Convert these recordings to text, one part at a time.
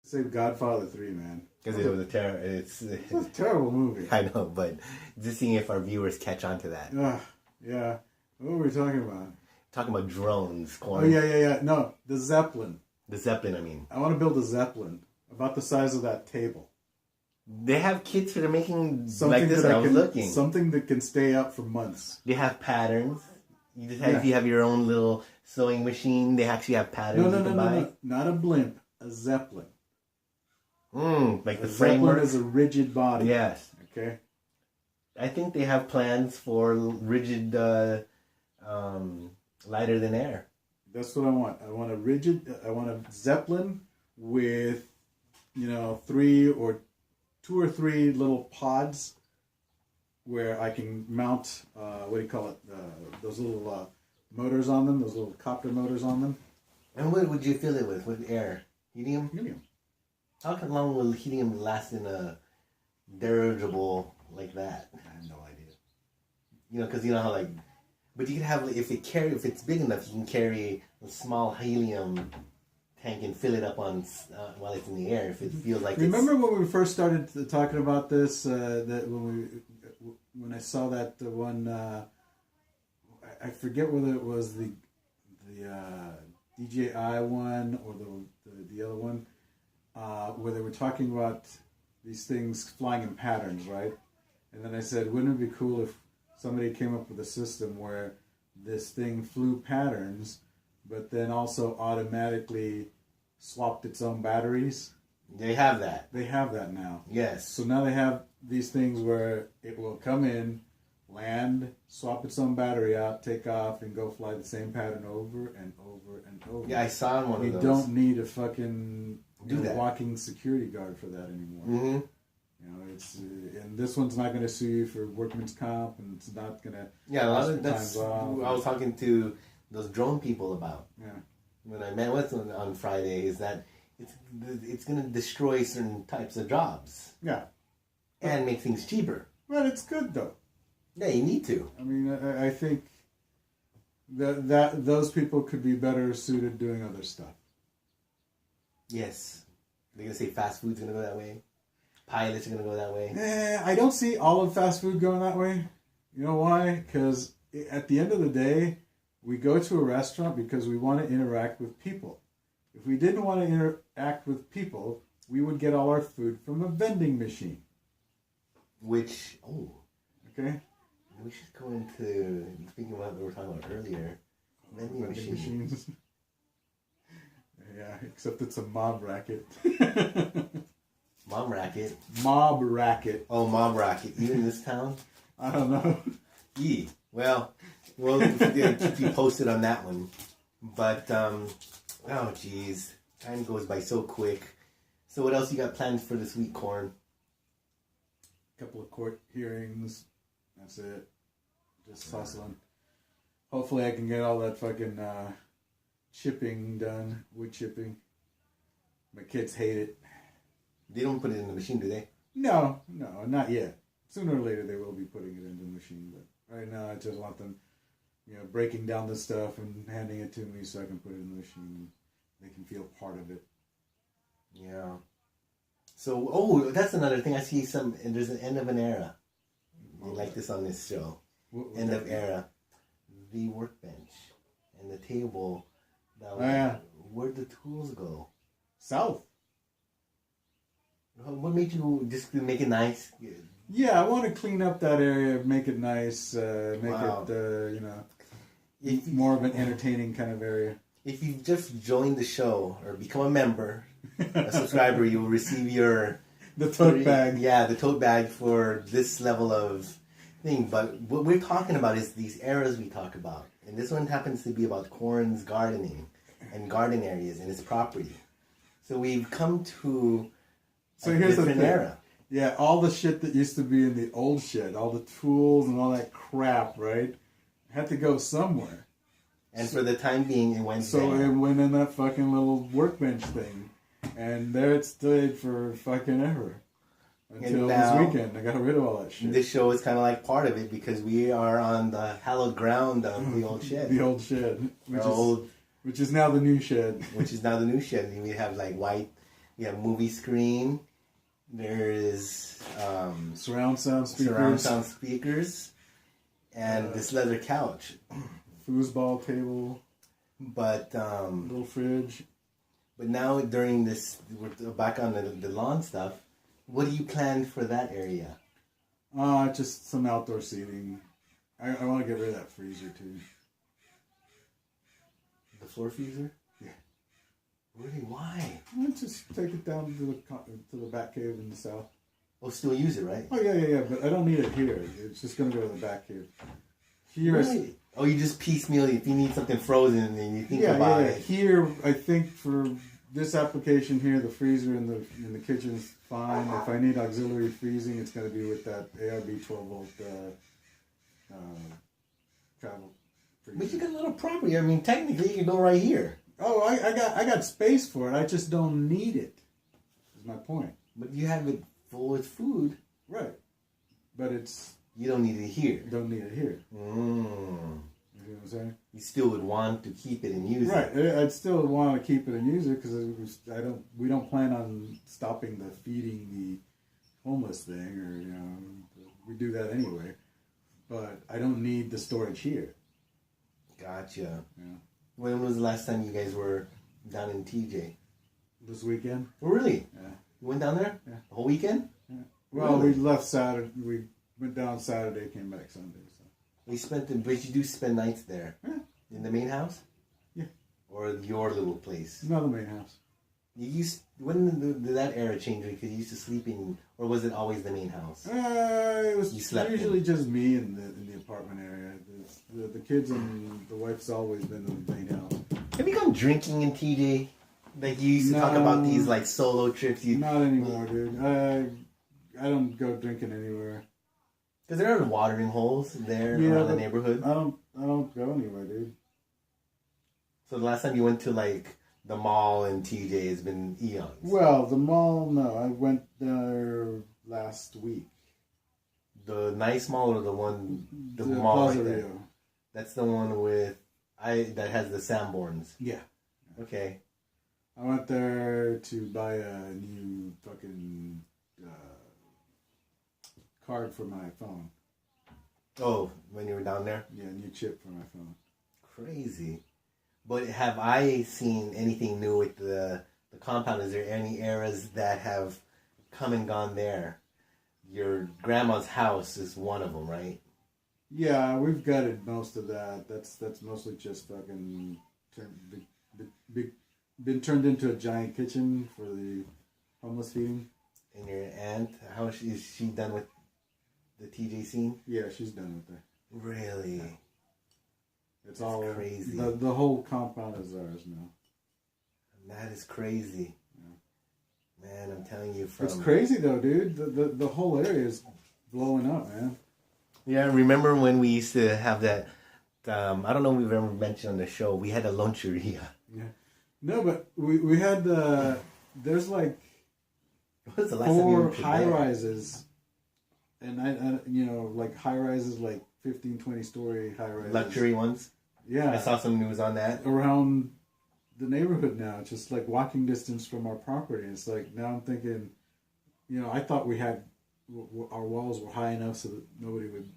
Say Godfather 3, man. Because it was it's a terrible movie. I know, but just seeing if our viewers catch on to that. Yeah. What were we talking about? Talking about drones. Corn. Oh, yeah. No, the Zeppelin. The Zeppelin, I mean. I want to build a Zeppelin about the size of that table. They have kits that are making something like this. That I was looking. Something that can stay up for months. They have patterns. You just have, if you have your own little sewing machine, they actually have patterns. No. Not a blimp. A Zeppelin. Like the framework is a rigid body. Yes. Okay. I think they have plans for rigid, lighter than air. That's what I want. I want a Zeppelin with, 2 or 3 little pods where I can mount, those little motors on them, those little copter motors on them. And what would you fill it with air? Helium? Helium. How long will helium last in a dirigible like that? I have no idea. Because how but you can have if it's big enough, you can carry a small helium tank and fill it up on while it's in the air. If it feels like. Remember when we first started talking about this? That when I saw that one, I forget whether it was the DJI one or the other one. Where they were talking about these things flying in patterns, right? And then I said, wouldn't it be cool if somebody came up with a system where this thing flew patterns, but then also automatically swapped its own batteries? They have that. They have that now. Yes. So now they have these things where it will come in, land, swap its own battery out, take off, and go fly the same pattern over and over and over. Yeah, I saw one of those. You don't need a fucking walking security guard for that anymore. Mm-hmm. It's and this one's not going to sue you for workman's comp, and it's not going to. Yeah, that's what I was talking to those drone people about. Yeah. When I met with them on Friday, is that it's going to destroy certain types of jobs. Yeah. And make things cheaper. But it's good though. Yeah, you need to. I mean, I think that those people could be better suited doing other stuff. Yes. They're going to say fast food's going to go that way. Pilots are going to go that way. I don't see all of fast food going that way. You know why? Because at the end of the day, we go to a restaurant because we want to interact with people. If we didn't want to interact with people, we would get all our food from a vending machine. Okay. We should go into, speaking of what we were talking about earlier, vending machines. Yeah, except it's a mob racket. Mob racket? Mob racket. Oh, mob racket. Even in this town? I don't know. Well, we'll keep you posted on that one. But, oh, geez. Time goes by so quick. So what else you got planned for this week, Corn? A couple of court hearings. That's it. Just hustling. Hopefully I can get all that fucking chipping done. Wood chipping. My kids hate it. They don't put it in the machine, do they? No, not yet. Sooner or later they will be putting it into the machine. But right now I just want them, breaking down the stuff and handing it to me so I can put it in the machine. They can feel part of it. Yeah. So, that's another thing. I see there's an end of an era. I like this on this show. End of era. The workbench and the table. Where'd the tools go? South. What made you just make it nice? Yeah, I want to clean up that area, make it nice, it, more of an entertaining kind of area. If you've just joined the show or become a member, a subscriber, you will receive the tote bag. Yeah, the tote bag for this level of thing. But what we're talking about is these eras we talk about. And this one happens to be about Corn's gardening and garden areas and his property. So we've come to here's different era. Yeah, all the shit that used to be in the old shed, all the tools and all that crap, right? Had to go somewhere. And for the time being, it went there. It went in that fucking little workbench thing. And there it stayed for fucking ever. Until this weekend. I got rid of all that shit. This show is kind of like part of it because we are on the hallowed ground of the old shed. The old shed. Which is now the new shed. Which is now the new shed. And we have like white We have movie screen. There is surround sound speakers, and this leather couch, foosball table, but little fridge. But now during this, we're back on the lawn stuff. What do you plan for that area? Just some outdoor seating. I want to get rid of that freezer too. The floor freezer? Yeah. Really? Why? Just take it down to the back cave in the south. Oh, still use it, right? Oh yeah. But I don't need it here. It's just gonna go to the back cave. Here. Really? Oh, you just piecemeal. If you need something frozen, and you think about it. Here, I think for this application here, the freezer in the kitchen is fine. If I need auxiliary freezing, it's gonna be with that ARB 12-volt travel freezer. But you got a little property. I mean, technically, you can go right here. Oh, I got space for it. I just don't need it. Is my point. But you have it full with food. Right. But it's... You don't need it here. Don't need it here. You know what I'm saying? You still would want to keep it and use it. Right. I'd still want to keep it and use it because we don't plan on stopping the feeding the homeless thing, or we do that anyway. But I don't need the storage here. Gotcha. Yeah. When was the last time you guys were down in TJ? This weekend. Oh, really? Yeah. You went down there? Yeah. The whole weekend? Yeah. Well, really? we left Saturday. We went down Saturday, came back Sunday. So. But you do spend nights there? Yeah. In the main house? Yeah. Or your little place? Not the main house. When did that era change? Because you used to sleep in, or was it always the main house? It was usually in. just me in the apartment area. The kids and the wife's always been in the main house. Have you gone drinking in TJ? Like you used to talk about these like solo trips. Not anymore, dude. I don't go drinking anywhere. Because there are watering holes there around the neighborhood. I don't go anywhere, dude. So the last time you went to like the mall in TJ has been eons. Well, the mall, no. I went there last week. The nice mall or the mall Plaza right there? Rio. That's the one that has the Sanborns. Yeah. Okay. I went there to buy a new fucking card for my phone. Oh, when you were down there? Yeah, new chip for my phone. Crazy. But have I seen anything new with the compound? Is there any eras that have come and gone there? Your grandma's house is one of them, right? Yeah, we've gutted most of that. That's mostly just fucking been turned into a giant kitchen for the homeless feeding. And your aunt, is she done with the TJ scene? Yeah, she's done with that. Really? Yeah. It's all crazy. The whole compound is ours now. That is crazy. Yeah. Man, I'm telling you, it's crazy though, dude. The whole area is blowing up, man. Yeah, remember when we used to have that? I don't know if we've ever mentioned on the show. We had a luncheria. Yeah. No, but we had there's like what was the last 4 high-rises, and I like high-rises, like 15, 20-story high-rises. Luxury ones? Yeah. I saw some news on that. Around the neighborhood now. It's just like walking distance from our property. It's like, now I'm thinking, I thought we had, our walls were high enough so that nobody would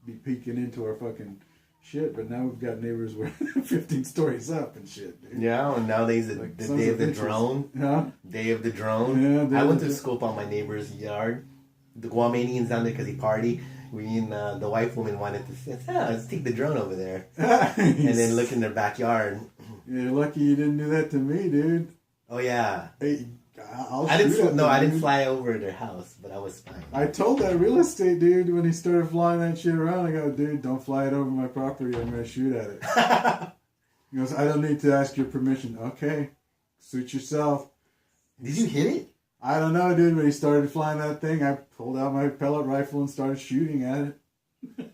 be peeking into our fucking shit, but now we've got neighbors where 15 stories up and shit, dude. Yeah, and nowadays the day of the drone. Huh? Day of the drone. Yeah, I went to scope on my neighbor's yard. The Guamanians down there because he party. We and the white woman wanted to say, let's take the drone over there. And then look in their backyard. You're lucky you didn't do that to me, dude. Oh, yeah. Hey, I didn't fly over their house, but I was fine. I told that real estate dude when he started flying that shit around, I go, dude, don't fly it over my property. I'm going to shoot at it. He goes, I don't need to ask your permission. Okay, suit yourself. Did you hit it? I don't know, dude. When he started flying that thing, I pulled out my pellet rifle and started shooting at it.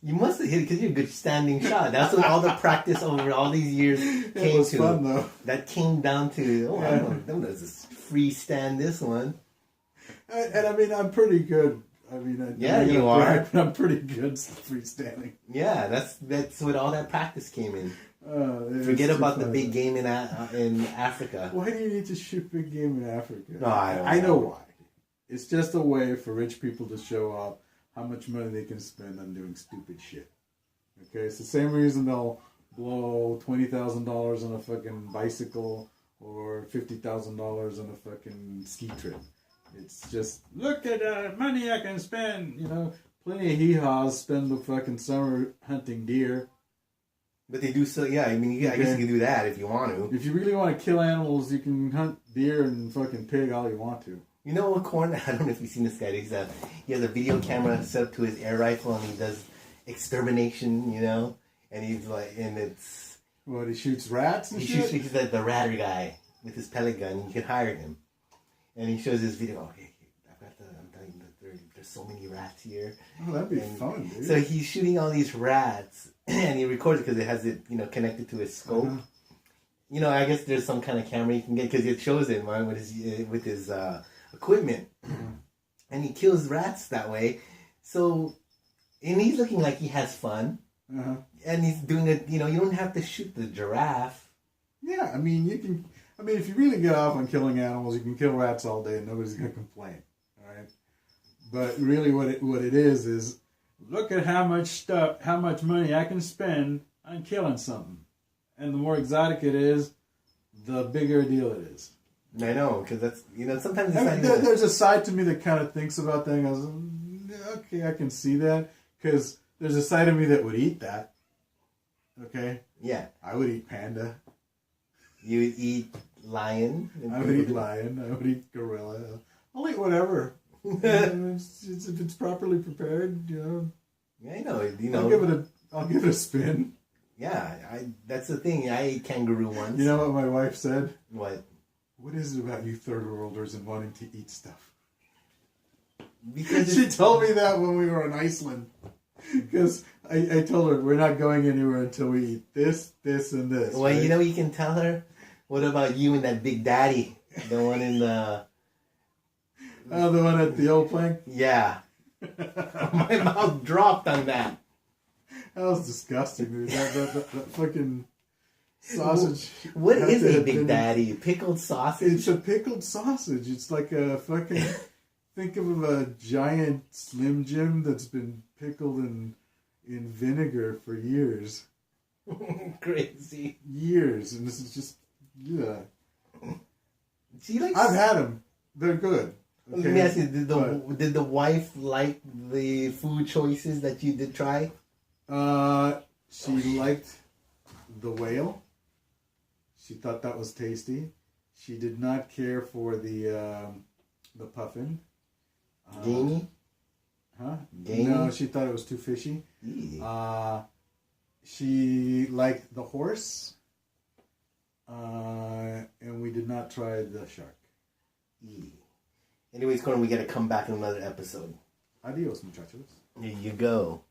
You must have hit it because you're a good standing shot. That's what all the practice over all these years came to. It was fun, though. That came down to, I'm going to freestand this one. And I mean, I'm pretty good. I mean, you are. But I'm pretty good freestanding. Yeah, that's what all that practice came in. Forget about the big game in Africa. Why do you need to shoot big game in Africa? No, I know why. It's just a way for rich people to show off how much money they can spend on doing stupid shit. Okay, it's the same reason they'll blow $20,000 on a fucking bicycle or $50,000 on a fucking ski trip. It's just, look at the money I can spend. You know, plenty of hee-haws spend the fucking summer hunting deer. But they do so, yeah. I mean, I guess you can do that if you want to. If you really want to kill animals, you can hunt deer and fucking pig all you want to. You know what, Corn? I don't know if you've seen this guy. He has a video camera set up to his air rifle, and he does extermination. You know, and he's like, and it's what, he shoots rats and shit. He's like the ratter guy with his pellet gun. You can hire him, and he shows this video. Oh, hey, I'm telling you, there's so many rats here. Oh, that'd be fun, dude. So he's shooting all these rats, and he records it because it has it, connected to his scope. Uh-huh. You know, I guess there's some kind of camera you can get because it shows it, man, with his equipment, and he kills rats that way. So, and he's looking like he has fun, and he's doing it. You know, you don't have to shoot the giraffe. Yeah, I mean, you can. I mean, if you really get off on killing animals, you can kill rats all day and nobody's gonna complain. All right, but really, what it is look at how much money I can spend on killing something, and the more exotic it is, the bigger a deal it is. I know, because that's, sometimes it's there's a side to me that kind of thinks about that and goes, okay, I can see that, because there's a side of me that would eat that. Okay? Yeah. I would eat panda. You would eat lion? I would eat lion. I would eat gorilla. I'll eat whatever. If it's properly prepared, Yeah, I know. I'll give it a spin. Yeah, that's the thing. I ate kangaroo once. You know what my wife said? What? What is it about you third worlders and wanting to eat stuff? Because she told me that when we were in Iceland. Because I told her, we're not going anywhere until we eat this, this, and this. Well, right? You can tell her. What about you and that Big Daddy? The one in the... Oh, the one at the old plank? Yeah. My mouth dropped on that. That was disgusting, dude. That fucking... sausage. What is a Big Daddy? Pickled sausage? It's a pickled sausage. It's like a fucking... think of a giant Slim Jim that's been pickled in vinegar for years. Crazy. Years. And this is just... yeah. She I've had them. They're good. Okay? Let me ask you, did the wife like the food choices that you did try? She liked the whale. She thought that was tasty. She did not care for the puffin. Gamey? Huh? Gamey? No, she thought it was too fishy. She liked the horse. And we did not try the shark. Anyways, Conan, we got to come back in another episode. Adios, muchachos. There you go.